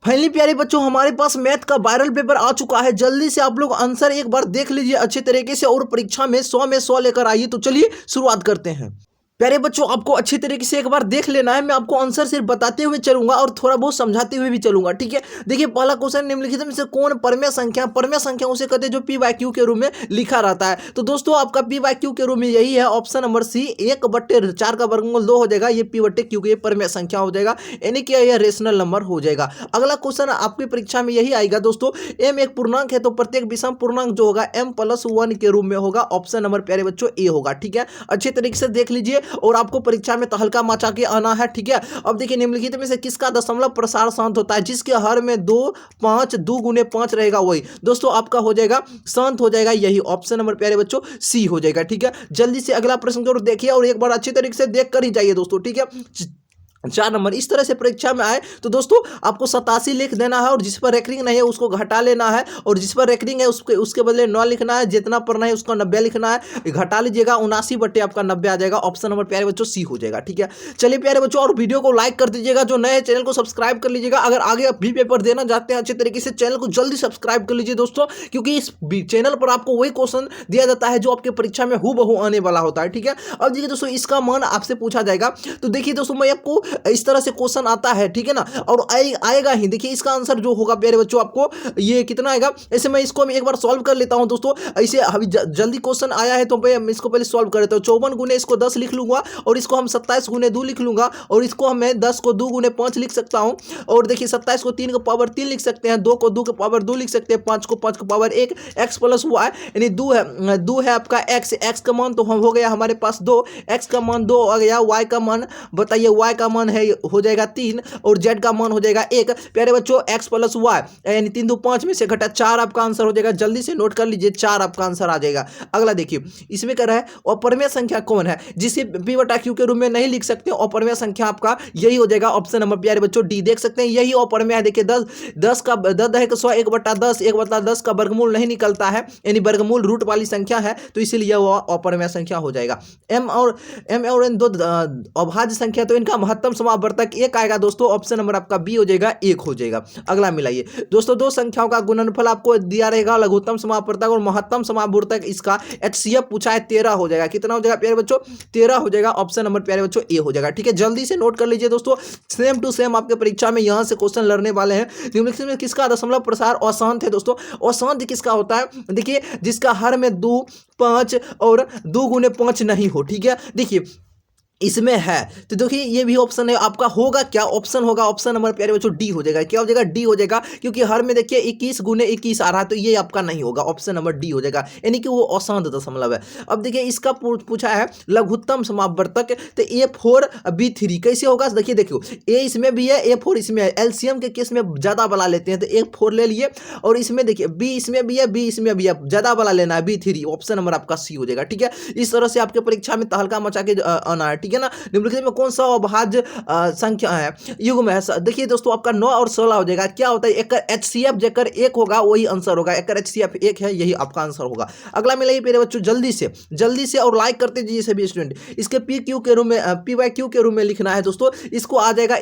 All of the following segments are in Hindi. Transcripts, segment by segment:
फाइनली प्यारे बच्चों हमारे पास मैथ का वायरल पेपर आ चुका है। जल्दी से आप लोग आंसर एक बार देख लीजिए अच्छे तरीके से और परीक्षा में 100 लेकर आइए। तो चलिए शुरुआत करते हैं। प्यारे बच्चों आपको अच्छी तरीके से एक बार देख लेना है। मैं आपको आंसर सिर्फ बताते हुए चलूंगा और थोड़ा बहुत समझाते हुए भी चलूंगा, ठीक है। देखिए पहला क्वेश्चन निम्नलिखित में से कौन परमेय संख्या उसे कहते हैं जो पी बाई क्यू के रूप में लिखा रहता है। तो दोस्तों आपका पी बाई क्यू के रूप में यही है ऑप्शन नंबर सी, 1/4 का वर्गमूल 2 हो जाएगा। ये पी बट्टे क्यू की परमेय संख्या हो जाएगा, यानी कि यह रेशनल नंबर हो जाएगा। अगला क्वेश्चन आपकी परीक्षा में यही आएगा दोस्तों, एम एक पूर्णांक है तो प्रत्येक विषम पूर्णांक जो होगा m+1 के रूप में होगा। ऑप्शन नंबर प्यारे बच्चों ए होगा, ठीक है। अच्छे तरीके से देख लीजिए और आपको परीक्षा में तहलका मचा के आना है, ठीक है। अब देखिए निम्नलिखित में से किसका दशमलव प्रसार शांत होता है, जिसके हर में 2 5 2 गुने 5 रहेगा, वही दोस्तों आपका हो जाएगा शांत हो जाएगा। यही ऑप्शन नंबर प्यारे बच्चों सी हो जाएगा, ठीक है। जल्दी से अगला प्रश्न जरूर देखिए और एक बार अच्छी तरीके से देख कर ही जाइए दोस्तों, ठीक है। 4 नंबर इस तरह से परीक्षा में आए तो दोस्तों आपको 87 लिख देना है और जिस पर रेकरिंग नहीं है उसको घटा लेना है, और जिस पर रेकरिंग है उसके बदले 9 लिखना है। जितना पर नहीं उसका 90 लिखना है, घटा लीजिएगा 79 बटे आपका 90 आ जाएगा। ऑप्शन नंबर प्यारे बच्चों सी हो जाएगा, ठीक है। चलिए प्यारे बच्चों और वीडियो को लाइक कर दीजिएगा, जो नए चैनल को सब्सक्राइब कर लीजिएगा। अगर आगे आप भी पेपर देना चाहते हैं अच्छे तरीके से, चैनल को जल्दी सब्सक्राइब कर लीजिए दोस्तों, क्योंकि इस चैनल पर आपको वही क्वेश्चन दिया जाता है जो आपके परीक्षा में हूबहू आने वाला होता है, ठीक है। अब देखिए दोस्तों इसका मान आपसे पूछा जाएगा, तो देखिए दोस्तों मैं आपको इस तरह से क्वेश्चन आता है, ठीक है ना, और आएगा ही। देखिए इसका आंसर जो होगा प्यारे बच्चों आपको ये कितना आएगा, ऐसे मैं इसको एक बार सॉल्व कर लेता हूं दोस्तों। ऐसे अभी जल्दी क्वेश्चन आया है तो मैं इसको पहले सॉल्व कर लेता हूं। 54 गुने इसको 10 लिख लूंगा, और इसको हम 27 गुने 2 लिख लूंगा, और इसको मैं 10 को 2 गुने 5 लिख सकता हूं। और देखिए 27 को 3 का पावर 3 लिख सकते हैं, 2 को 2 का पावर 2 लिख सकते हैं, 5 को 5 का पावर 1, x प्लस वाई यानी 2 है आपका x का मान, तो हम हो गया हमारे पास 2, x का मान 2 आ गया, y का मान बताइए, y का मान है हो जाएगा 3 और z का मान हो जाएगा 1। प्यारे बच्चों x प्लस वाई यानी 3 2 5 में से घटा 4 आपका आंसर हो जाएगा। जल्दी से नोट कर लीजिए 4 आपका आंसर आ जाएगा। अगला देखिए इसमें कह रहा है अपरमेय संख्या कौन है जिसे p बटा q के रूप में नहीं लिख सकते। अपरमेय संख्या आपका यही हो जाएगा ऑप्शन नंबर प्यारे बच्चों डी। देख सकते हैं यही अपरमेय है। देखिए 10 का 10 है 100, 1/10 1/10 का वर्गमूल नहीं निकलता है, यानी वर्गमूल रूट वाली संख्या है, तो इसीलिए वो अपरमेय संख्या हो जाएगा। m और n दो अभाज्य संख्या, तो इनका महत्तम समावर्तक 1 आएगा दोस्तों। ऑप्शन नंबर आपका बी हो जाएगा, 1 हो जाएगा। अगला मिलाइए दोस्तों, दो संख्याओं का गुणनफल आपको दिया रहेगा, लघुत्तम समावर्तक और महत्तम समावर्तक, इसका HCF पूछा है 13 हो जाएगा। कितना हो जाएगा प्यारे बच्चों, 13 हो जाएगा। ऑप्शन नंबर प्यारे बच्चों ए हो जाएगा, ठीक है। जल्दी से नोट कर लीजिए दोस्तों, सेम टू सेम आपके परीक्षा में यहां से क्वेश्चन लड़ने वाले हैं। निम्नलिखित में किसका दशमलव प्रसार अशांत है दोस्तों। अशांत किसका होता है, देखिए जिसका हर में 2 5 और 2 गुने 5 नहीं हो, ठीक है। देखिए इसमें है, तो देखिए ये भी ऑप्शन है आपका। होगा क्या ऑप्शन होगा, ऑप्शन नंबर प्यारे बच्चों डी हो जाएगा। क्या हो जाएगा, डी हो जाएगा, क्योंकि हर में देखिए 21 गुने 21 आ रहा है, तो ये आपका नहीं होगा। ऑप्शन नंबर डी हो जाएगा, यानी कि वो अशांत दशमलव है। अब देखिए इसका पूछा है लघुत्तम समावर्तक, तो A4B3 कैसे होगा। देखिए ए इसमें भी है, A4 इसमें है। एलसीएम के केस में ज्यादा वाला लेते हैं, तो A4 ले लिए, और इसमें देखिए बी इसमें भी है, बी इसमें भी है, ज्यादा वाला लेना है B3। ऑप्शन नंबर आपका सी हो जाएगा, ठीक है। इस तरह से आपके परीक्षा में तहलका मचा के आना है, ठीक है ना। निम्नलिखित में कौन सा अभाज्य संख्या है युग्म है। देखिए दोस्तों आपका 9 और 16 हो जाएगा। क्या होता है, एक HCF जेकर 1 होगा वही आंसर होगा। एक HCF 1 है, यही आपका आंसर होगा। अगला मिलाइए मेरे बच्चों जल्दी से और लाइक करते जाइए सभी स्टूडेंट। इसके PQ के रूप में PYQ के रूप में लिखना है दोस्तों। इसको आ जाएगा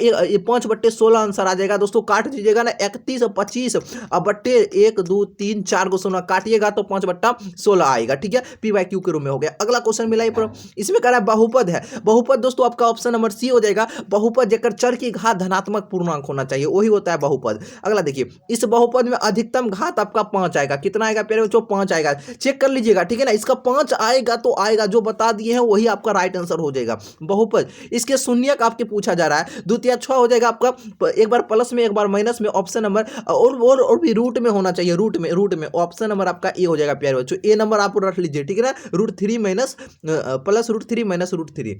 5/16 आंसर आ जाएगा दोस्तों। काट दीजिएगा ना, 31 और 25 बट्टे 1 2 3 4 को 16 काटिएगा तो 5/16 आएगा, ठीक है। PYQ के रूप में हो गया। अगला क्वेश्चन मिलाइए, इसमें कह रहा है बहुपद है। बहुपद दोस्तों आपका ऑप्शन नंबर सी हो जाएगा। बहुपद जेकर चर की घात धनात्मक पूर्णांक होना चाहिए, वही होता है बहुपद। अगला देखिए इस बहुपद में अधिकतम घात आपका 5 आएगा। कितना आएगा प्यारे बच्चों, 5 आएगा। चेक कर लीजिएगा, ठीक है ना। इसका 5 आएगा तो आएगा, जो बता दिए हैं वही आपका राइट आंसर हो जाएगा। बहुपद इसके शून्यक आपके पूछा जा रहा है। द्वितीय 6 हो जाएगा आपका, एक बार प्लस में एक बार माइनस में। ऑप्शन नंबर और भी रूट में होना चाहिए, रूट में। ऑप्शन नंबर आपका ए हो जाएगा प्यारे बच्चों। ए नंबर आप रख लीजिए, ठीक है ना। √3 माइनस प्लस √3 माइनस √3।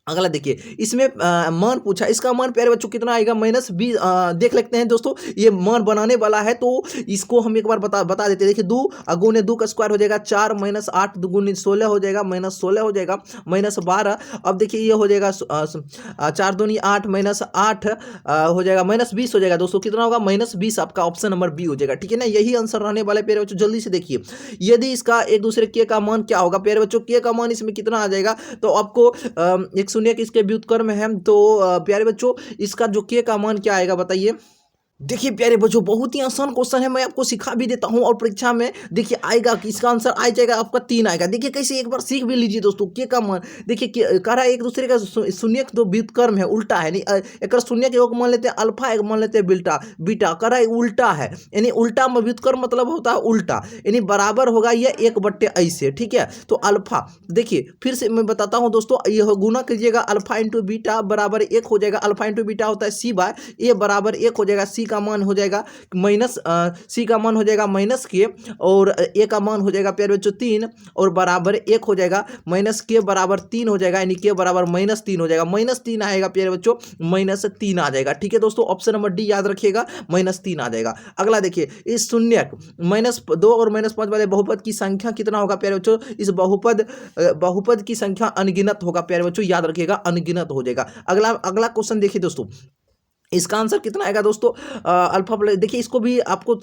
अगला देखिए इसमें मान पूछा, इसका मान प्यारे बच्चों कितना आएगा, -20। देख लेते हैं दोस्तों, ये मान बनाने वाला है तो इसको हम एक बार बता देते हैं। देखिए 2 गुने 2 का स्क्वायर हो जाएगा 4, -8 2 गुने 16 हो जाएगा, -16 हो जाएगा, -12। अब देखिए ये हो जाएगा 4 दूनी 8 -8 हो जाएगा, -20 हो जाएगा दोस्तों। कितना होगा, -20 आपका ऑप्शन नंबर बी हो जाएगा, ठीक है ना। यही आंसर रहने वाले प्यारे बच्चों। जल्दी से देखिए यदि इसका एक दूसरे के का मान क्या होगा प्यारे बच्चों। के का मान इसमें कितना आ जाएगा, तो आपको एक शून्य इसके व्युत्क्रम है, तो प्यारे बच्चों इसका जो के का मान क्या आएगा बताइए। देखिए प्यारे बच्चों, बहुत ही आसान क्वेश्चन है, मैं आपको सिखा भी देता हूं और परीक्षा में देखिए आएगा कि इसका आंसर आ जाएगा आपका 3 आएगा। देखिए कैसे, एक बार सीख भी लीजिए दोस्तों। के का मान देखिए कह रहा है एक दूसरे का शून्य दो व्युत्क्रम है, उल्टा है। एक शून्य के एक मान लेते हैं अल्फा, एक मान लेते हैं बीटा। बीटा कह रहा है उल्टा है, यानी उल्टा में व्युत्क्रम मतलब होता है उल्टा, यानी बराबर होगा ये 1/, ऐसे, ठीक है। तो अल्फा देखिए फिर से मैं बताता हूँ दोस्तों, ये गुना कीजिएगा, अल्फा इंटू बीटा बराबर 1 हो जाएगा। अल्फा इंटू बीटा होता है सी बाय ए बराबर 1 हो जाएगा। सी का मान हो जाएगा माइनस, सी का मान हो जाएगा माइनस के, और ए का मान हो जाएगा प्यारे बच्चों 3, और बराबर 1 हो जाएगा। माइनस के बराबर 3 हो जाएगा, यानी के बराबर -3 हो जाएगा। -3 आएगा प्यारे बच्चों, -3 आ जाएगा, ठीक है दोस्तों। ऑप्शन नंबर डी याद रखिएगा, -3 आ जाएगा। अगला देखिए, इस शून्य -2 और -5 वाले बहुपद की संख्या कितना होगा प्यारे बच्चों। इस बहुपद की संख्या अनगिनत होगा प्यारे बच्चों, याद रखिएगा, अनगिनत हो जाएगा। अगला क्वेश्चन देखिए दोस्तों, इसका आंसर कितना आएगा दोस्तों। अल्फा प्लस, देखिए इसको भी आपको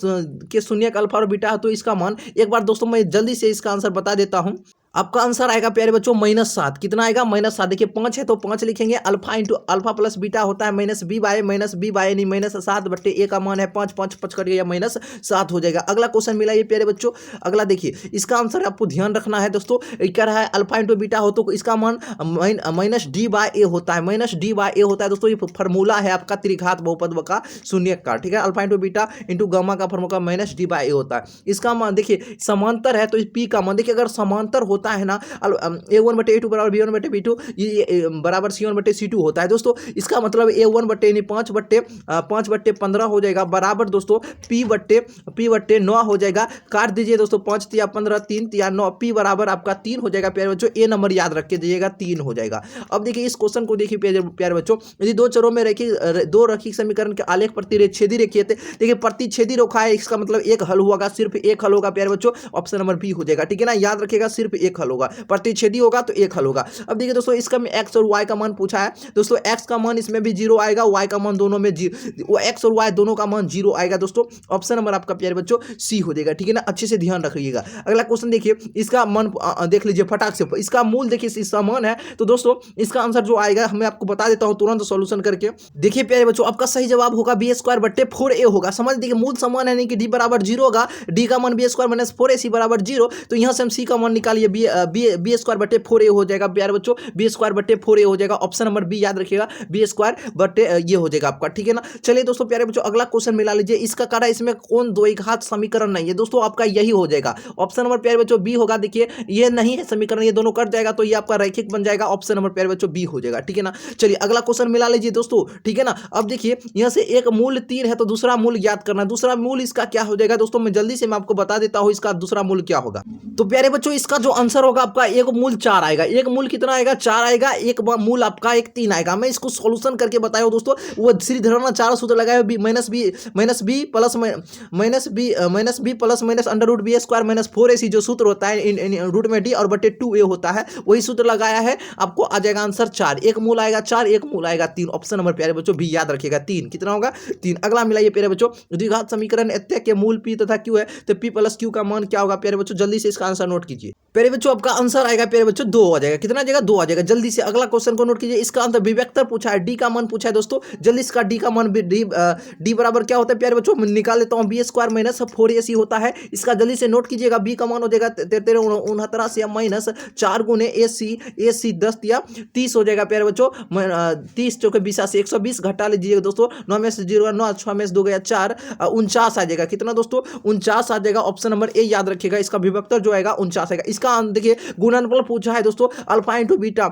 के शून्य का अल्फा और बीटा है, तो इसका मान एक बार दोस्तों मैं जल्दी से इसका आंसर बता देता हूं। आपका आंसर आएगा प्यारे बच्चों -7। कितना आएगा, -7। देखिए 5 है तो 5 लिखेंगे। Alpha into alpha plus beta होता है -b बाय यानी -7/a का मान है 5, 5 5 कट गया, -7 हो जाएगा। अगला क्वेश्चन मिला ये प्यारे बच्चों। अगला देखिए, इसका आंसर आपको ध्यान रखना है दोस्तों। क्या रहा है, अल्फा इंटू बीटा हो तो इसका मान -d/a होता है, -d/a होता है दोस्तों। ये फॉर्मूला है आपका त्रिघात बहुपद का शून्य का, ठीक है। Alpha into beta into gamma का फॉर्मूला -d/a होता है। इसका मान देखिए समांतर है तो पी का मान देखिए, अगर समांतर होता है ना, a1/a2 बराबर b1/b2 ये बराबर c1/c2 होता है दोस्तों। इसका मतलब a1 यानी 5/15 हो जाएगा, बराबर दोस्तों p/9 हो जाएगा। काट दीजिए दोस्तों, 5 तिया 15, 3 तिया 9, p बराबर आपका 3 हो जाएगा प्यारे बच्चों। ए नंबर याद रख के दीजिएगा, 3 हो जाएगा। अब देखिए इस क्वेश्चन को देखिए प्यारे बच्चों, यदि दो चरों में दो रैखिक समीकरण के आलेख प्रतिच्छेदी रेखीय थे, देखिए प्रतिच्छेदी रेखा है, इसका मतलब एक हल होगा, सिर्फ एक हल होगा प्यारे बच्चों। ऑप्शन नंबर बी हो जाएगा, ठीक है ना, याद रखिएगा, सिर्फ एक हल होगा। प्रतिच्छेदी होगा तो एक हल होगा। अब देखिए दोस्तों, इसका में एक्स और वाई का मान पूछा है दोस्तों। एक्स का मान इसमें भी 0 आएगा, वाई का मान दोनों में एक्स और वाई दोनों का मान 0 आएगा दोस्तों। ऑप्शन नंबर आपका प्यारे बच्चों सी हो जाएगा, ठीक है ना, अच्छे से ध्यान रखिएगा। अगला क्वेश्चन देखिए, इसका मान देख लीजिए फटाक से। इसका मूल देखिए इसका मान है, तो दोस्तों इसका आंसर जो आएगा मैं आपको बता देता हूं तुरंत सॉल्यूशन करके। देखिए प्यारे बच्चों, आपका सही जवाब होगा b² 4a होगा। समझ देखिए, मूल समान है, नहीं कि d बराबर 0 होगा, d का मान b² - 4ac बराबर 0, तो यहां से हम c का मान निकालिए, b² 4a हो जाएगा प्यारे बच्चों, b² 4a हो जाएगा। ऑप्शन नंबर बी याद रखिएगा, b² ये हो जाएगा आपका, ठीक है ना। चलिए दोस्तों प्यारे बच्चों, अगला क्वेश्चन मिला लीजिए। इसका कह रहा है इसमें कौन द्विघात समीकरण नहीं है दोस्तों, आपका यही हो जाएगा। ऑप्शन नंबर प्यारे बच्चों बी होगा। देखिए ये नहीं है समीकरण, ये दोनों कट जाएगा तो ये आपका रैखिक बन जाएगा। ऑप्शन नंबर प्यारे बच्चों बी हो जाएगा, ठीक है ना। चलिए अगला क्वेश्चन मिला लीजिए दोस्तों, ठीक है ना। अब देखिए यहां से एक मूल 3 है तो दूसरा मूल याद करना। दूसरा मूल इसका क्या हो जाएगा दोस्तों, मैं जल्दी से मैं आपको बता देता हूं इसका दूसरा मूल क्या होगा। तो प्यारे बच्चों, इसका जो आंसर होगा आपका, एक मूल 4 आएगा। एक मूल कितना आएगा, 4 आएगा। एक मूल आपका 3 आएगा। मैं इसको सॉल्यूशन करके बताया दोस्तों, वो श्रीधरना 4 सूत्र लगाए, b plus minus under root b² - 4ac जो सूत्र होता है, इन रूट में d और बटे 2a होता है, वही सूत्र लगाया है। आपको आ जाएगा आंसर 4। एक मूल आएगा 4, एक मूल आएगा 3। ऑप्शन नंबर प्यारे बच्चों भी याद रखिएगा, 3 कितना होगा, 3। अगला मिलाइए प्यारे बच्चों, द्विघात समीकरण एत्य के मूल p तथा q है, तो p + q का मान क्या होगा प्यारे बच्चों, जल्दी से इसका आंसर नोट कीजिए प्यारे बच्चों। आपका आंसर आएगा प्यारे बच्चों 2 आ जाएगा। कितना आ जाएगा, 2 आ जाएगा। जल्दी से अगला क्वेश्चन को नोट कीजिए। इसका आंसर विवेक्तर पूछा है, डी का मान पूछा है दोस्तों। जल्दी इसका डी का मान, डी बराबर क्या होता है प्यारे बच्चों, मैं निकाल लेता हूं, b² - 4ac होता है। इसका जल्दी से नोट कीजिएगा। बी का मान हो जाएगा 1369 से -4 गुने ac 10 या 30 हो जाएगा प्यारे बच्चों। 30 चौके 20 से 120 घटा लीजिएगा दोस्तों। 9 में से 0 9, 6 में से 2 गया 4, 49 आ जाएगा। कितना दोस्तों, 49 आ जाएगा। ऑप्शन नंबर ए याद रखिएगा, इसका विभक्तर जो आएगा 49 आएगा। इसका देखिए गुणनफल पूछा है दोस्तों, अल्फा इंटू बीटा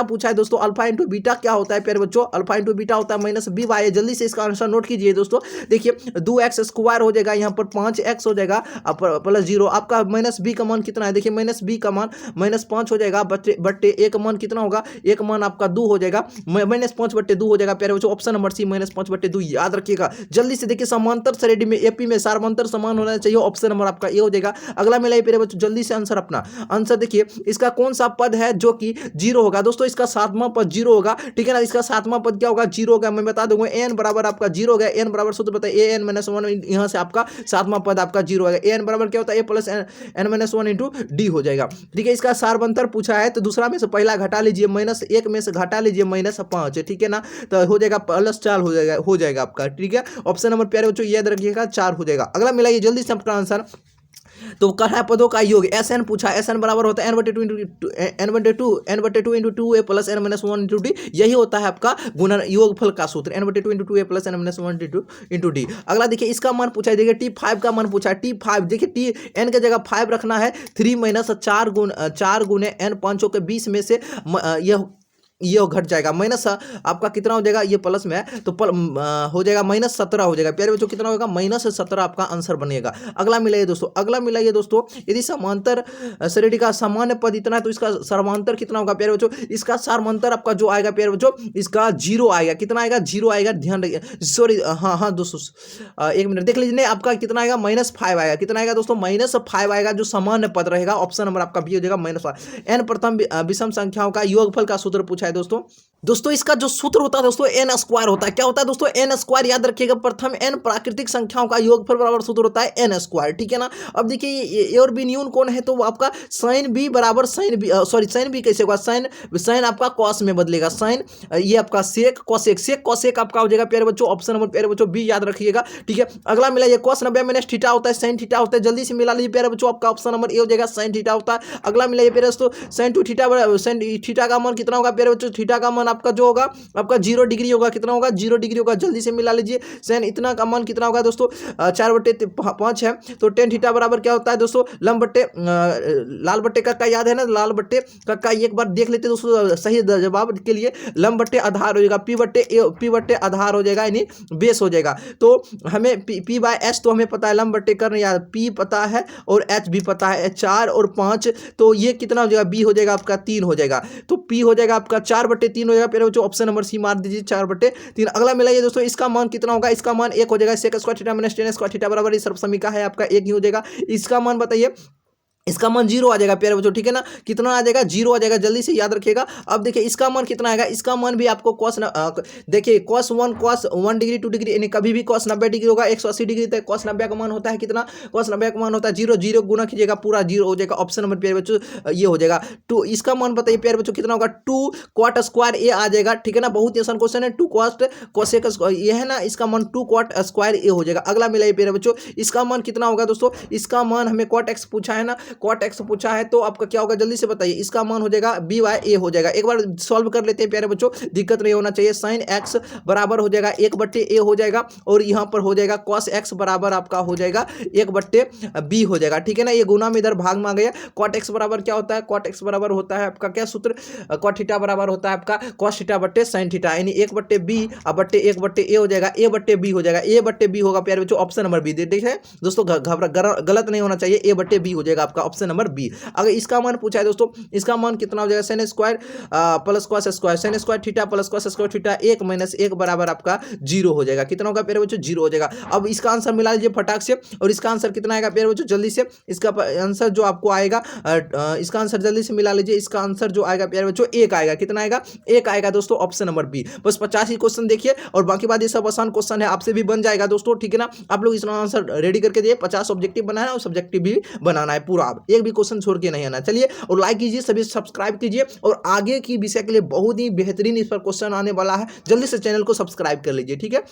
पूछा है दोस्तों। अल्फा इंटू बीटा क्या होता है प्यारे बच्चों, अल्फा इंटू बीटा होता है -b/a। जल्दी से इसका आंसर नोट कीजिए दोस्तों। देखिए 2x² हो जाएगा, यहाँ पर 5x हो जाएगा प्लस 0। आपका -b का मान कितना है, देखिए -b का मान -5 हो जाएगा, बट्टे ए का मान कितना होगा, एक मान आपका 2 हो जाएगा, -5/2 हो जाएगा प्यारे बच्चों। ऑप्शन नंबर सी -5/2 याद रखिएगा। जल्दी से देखिए, समांतर श्रेणी में एपी में समांतर समान होना चाहिए। ऑप्शन नंबर आपका ए हो जाएगा। अगला मिलाइए प्यारे बच्चों, जल्दी से आंसर अपना। आंसर देखिए इसका कौन सा पद है जो कि 0 होगा दोस्तों, इसका 7वां पद 0 होगा, ठीक है ना। इसका 7वां पद क्या होगा, 0 होगा। मैं बता दूंगा एन बराबर आपका 0 होगा, एन बराबर सूत्र बताइए ए एन माइनस 1, यहाँ से आपका 7वां पद आपका 0 होगा। एन बराबर क्या होता है, A plus N minus 1 into D हो जाएगा, ठीक है। इसका सारबंतर पूछा है तो दूसरा में से पहला घटा लीजिए, -1 में से घटा लीजिए -5, ठीक है ना। तो हो जाएगा +4 हो जाएगा आपका, ठीक है। ऑप्शन नंबर प्यारे बच्चों याद रखिएगा 4 हो जाएगा। अगला मिलाइए जल्दी से आपका आंसर। तो कहा पदों का योग SN पूछा, SN बराबर होता है n/2 into 2a plus n minus 1 into D, यही होता है आपका गुणन योगफल का सूत्र n/2 into 2a plus n minus 1 into D. अगला देखिए इसका मान पूछा है, देखिए T5 का मान पूछा है। T5 देखिए T n के जगह 5 रखना है, 3 - 4 गुने n, 5 के 20 में से ये घट जाएगा, माइनस आपका कितना हो जाएगा, ये प्लस में है तो हो जाएगा -17 हो जाएगा। प्यारे बच्चों कितना होगा, -17 आपका आंसर बनेगा। अगला मिलाइए दोस्तों, अगला मिलाइए दोस्तों, यदि समांतर श्रेणी का सामान्य पद इतना है तो इसका समांतर कितना होगा प्यारे बच्चों, इसका समांतर आपका जो आएगा प्यारे बच्चों, इसका 0 आएगा। कितना आएगा, 0 आएगा, ध्यान रखिए। सॉरी हाँ दोस्तों एक मिनट देख लीजिए, नहीं आपका कितना आएगा, -5 आएगा। कितना आएगा दोस्तों, -5 आएगा, जो सामान्य पद रहेगा। ऑप्शन नंबर आपका बी हो जाएगा -5। n प्रथम विषम संख्याओं का योगफल का सूत्र पूछा है दोस्तों इसका जो सूत्र होता है दोस्तों n² होता है। क्या होता है दोस्तों, n², याद रखिएगा। प्रथम n प्राकृतिक संख्याओं का योगफल बराबर सूत्र होता है n², ठीक है ना। अब देखिए ए और बी न्यून कौन है, तो वो आपका sin b बराबर sin b, sorry sin b कैसे होगा, sin आपका cos में बदलेगा, sin ये आपका sec cosec आपका हो जाएगा प्यारे बच्चों। ऑप्शन नंबर प्यारे बच्चों बी याद रखिएगा, ठीक है। अगला मिला ये cos 90 माइनस थीटा होता है, sin थीटा होता है, जल्दी से मिला लीजिए प्यारे बच्चों, आपका ऑप्शन नंबर ए हो जाएगा, sin थीटा होता है। अगला मिला ये प्यारे दोस्तों sin 2 थीटा, sin थीटा का मान कितना होगा प्यारे बच्चों, थीटा का मान आपका जो होगा आपका 0 डिग्री होगा। कितना होगा, 0 डिग्री होगा, जल्दी से मिला लीजिए। sin इतना का मान कितना होगा दोस्तों, 4/5 है, तो tan थीटा बराबर क्या होता है दोस्तों, लंब बट्टे लाल बट्टे का याद है ना, लाल बट्टे का एक बार देख लेते दोस्तों, सही जवाब के लिए लंब बट्टे आधार हो जाएगा, पी बट्टे आधार हो जाएगा, यानी बेस हो जाएगा। तो हमें P/S तो हमें पता है, लंब बट्टे करना याद, P पता है और H भी पता है, 4 और 5, तो ये कितना हो जाएगा, B हो जाएगा आपका 3 हो जाएगा, तो P हो जाएगा आपका 4/3 हो जाएगा। फिर जो ऑप्शन नंबर सी मार दीजिए 4/3। अगला मिलाइए दोस्तों, इसका मान कितना होगा, इसका मान 1 हो जाएगा, sec² theta minus tan² theta बराबर सर्व समीका है आपका 1 ही हो जाएगा। इसका मान बताइए, इसका मान 0 आ जाएगा प्यारे बच्चों, ठीक है ना। कितना आ जाएगा, 0 आ जाएगा, जल्दी से याद रखिएगा। अब देखिए इसका मान कितना आएगा, इसका मान भी आपको देखिए cos 1 डिग्री 2 डिग्री, यानी कभी भी cos 90 डिग्री होगा 180 डिग्री तक। cos 90 का मान होता है कितना, cos 90 का मान होता है 0 गुना कीजिएगा पूरा 0 हो जाएगा। ऑप्शन नंबर प्यारे बच्चों ये हो जाएगा 2। इसका मान बताइए प्यारे बच्चों कितना होगा, 2 cot² ए आ जाएगा, ठीक है ना। बहुत ही आसान क्वेश्चन है, 2 cos cosec ये है ना, इसका मान 2 cot² ए हो जाएगा। अगला मिलाइए प्यारे बच्चों, इसका मान कितना होगा दोस्तों, इसका मान हमें cot x पूछा है ना, cot x पूछा है तो आपका क्या होगा, जल्दी से बताइए। इसका मान हो जाएगा B/A हो जाएगा। एक बार सॉल्व कर लेते हैं प्यारे बच्चों, दिक्कत नहीं होना चाहिए। sin x बराबर हो जाएगा 1/A हो जाएगा, और यहाँ पर हो जाएगा cos x बराबर आपका हो जाएगा 1/B हो जाएगा, ठीक है ना। ये गुना में इधर भाग में आ गया। cot x बराबर क्या होता है, cot x बराबर होता है आपका क्या सूत्र, cot थीटा बराबर होता है आपका cos थीटा बट्टे sin थीटा, यानी 1/B बट्टे 1/A हो जाएगा, A/B हो जाएगा, A/B होगा प्यारे बच्चों, ऑप्शन नंबर बी। देखिए दोस्तों गलत नहीं होना चाहिए, A/B हो जाएगा आपका ऑप्शन नंबर बी। अगर इसका मान पूछा है दोस्तों, इसका मान कितना हो जाएगा, sin² plus cos² sin² theta plus cos² theta 1 - 1 बराबर आपका 0 हो जाएगा। कितना होगा प्यारे बच्चों, 0 हो जाएगा। अब इसका आंसर मिला लीजिए फटाक से, और इसका आंसर कितना आएगा प्यारे बच्चों, जल्दी से इसका आंसर जो आपको आएगा, इसका आंसर जल्दी से मिला लीजिए। इसका आंसर जो आएगा प्यारे बच्चों 1 आएगा। कितना आएगा, 1 आएगा दोस्तों, ऑप्शन नंबर बी। बस 50 ही क्वेश्चन देखिए, और बाकी बात ये सब आसान क्वेश्चन है, आपसे भी बन जाएगा दोस्तों, ठीक है ना। आप लोग इसका आंसर रेडी करके दिए, 50 ऑब्जेक्टिव बनाना है और सब्जेक्टिव भी बनाना है पूरा, आप एक भी क्वेश्चन छोड़ के नहीं आना। चलिए, और लाइक कीजिए, सभी सब्सक्राइब कीजिए, और आगे की विषय के लिए बहुत ही बेहतरीन इस पर क्वेश्चन आने वाला है, जल्दी से चैनल को सब्सक्राइब कर लीजिए, ठीक है।